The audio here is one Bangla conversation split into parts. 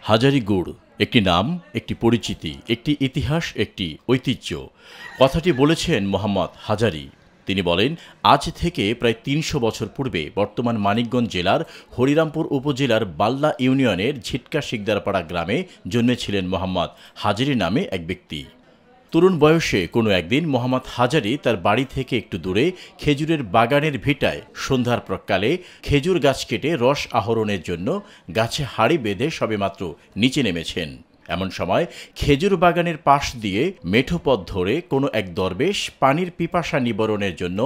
হাজারী গুড় একটি নাম, একটি পরিচিতি, একটি ইতিহাস, একটি ঐতিহ্য। কথাটি বলেছেন মোহাম্মদ হাজারী। তিনি বলেন, আজ থেকে প্রায় ৩০০ বছর পূর্বে বর্তমান মানিকগঞ্জ জেলার হরিরামপুর উপজেলার বাল্লা ইউনিয়নের ঝিটকা শিকদারপাড়া গ্রামে জন্মেছিলেন মোহাম্মদ হাজারী নামে এক ব্যক্তি। তরুণ বয়সে কোনো একদিন মোহাম্মদ হাজারী তার বাড়ি থেকে একটু দূরে খেজুরের বাগানের ভিটায় সন্ধ্যার প্রাক্কালে খেজুর গাছ কেটে রস আহরণের জন্য গাছে হাড়ি বেঁধে সবেমাত্র নিচে নেমেছেন। এমন সময় খেজুর বাগানের পাশ দিয়ে মেঠো পথ ধরে কোনো এক দরবেশ পানির পিপাসা নিবারণের জন্য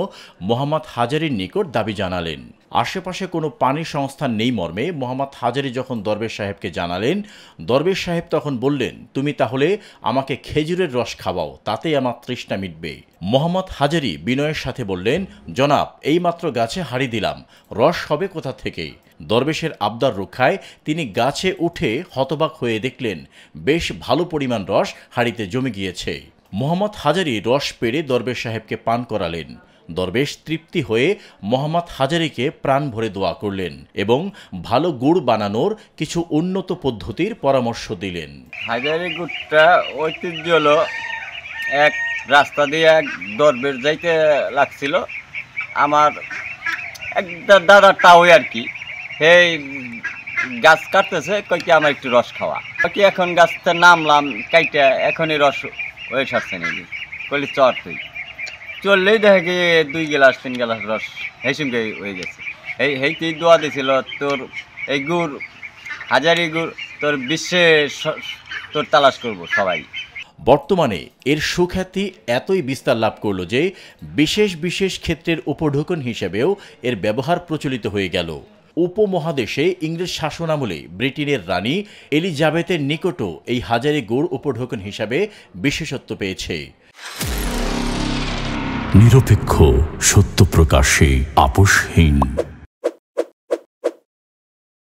মোহাম্মদ হাজারীর নিকট দাবি জানালেন। আশেপাশে কোনো পানি সংস্থান নেই মর্মে মোহাম্মদ হাজারী যখন দরবেশ সাহেবকে জানালেন, দরবেশ সাহেব তখন বললেন, তুমি তাহলে আমাকে খেজুরের রস খাওয়াও, তাতেই আমার তৃষ্ণা মিটবে। মোহাম্মদ হাজারী বিনয়ের সাথে বললেন, জনাব, এইমাত্র গাছে হাড়ি দিলাম, রস হবে কোথা থেকে? দরবেশের আবদার রক্ষায় তিনি গাছে উঠে হতবাক হয়ে দেখলেন বেশ ভালো পরিমাণ রস হাড়িতে জমে গিয়েছে। মোহাম্মদ হাজারী রস পেড়ে দরবেশ সাহেবকে পান করালেন। দরবেশ তৃপ্তি হয়ে মোহাম্মদ হাজারীকে প্রাণ ভরে দোয়া করলেন এবং ভালো গুড় বানানোর কিছু উন্নত পদ্ধতির পরামর্শ দিলেন। হাজারী গুড়টা ঐতিহ্য হলো, এক রাস্তা দিয়ে এক দরবেশ যাইতে লাগছিল, আমার একটা দাদার টাওই আর কি, সেই গাছ কাটতেছে, কয়েকটি আমার একটু রস খাওয়া, কি এখন গাছটা নামলাম কাইটা, এখনই রস হয়ে সারছে নাকি, কইলি চর তুই চললেই দেখে কি 2 গ্লাস 3 গ্লাস রস হেসুমকে হয়ে গেছে। হেইতেই দোয়া দিছিল, তোর এই গুড় হাজারী গুড় তোর বিশ্বে তোর তালাশ করব সবাই। বর্তমানে এর সুখ্যাতি এতই বিস্তার লাভ করল যে বিশেষ বিশেষ ক্ষেত্রের উপঢৌকন হিসেবেও এর ব্যবহার প্রচলিত হয়ে গেল। উপমহাদেশে ইংরেজ শাসনামলে ব্রিটেনের রানী এলিজাবেথের নিকটও এই হাজারী গুড় উপঢৌকন হিসাবে বিশেষত্ব পেয়েছে। নিরপেক্ষ, সত্য প্রকাশে আপোষহীন।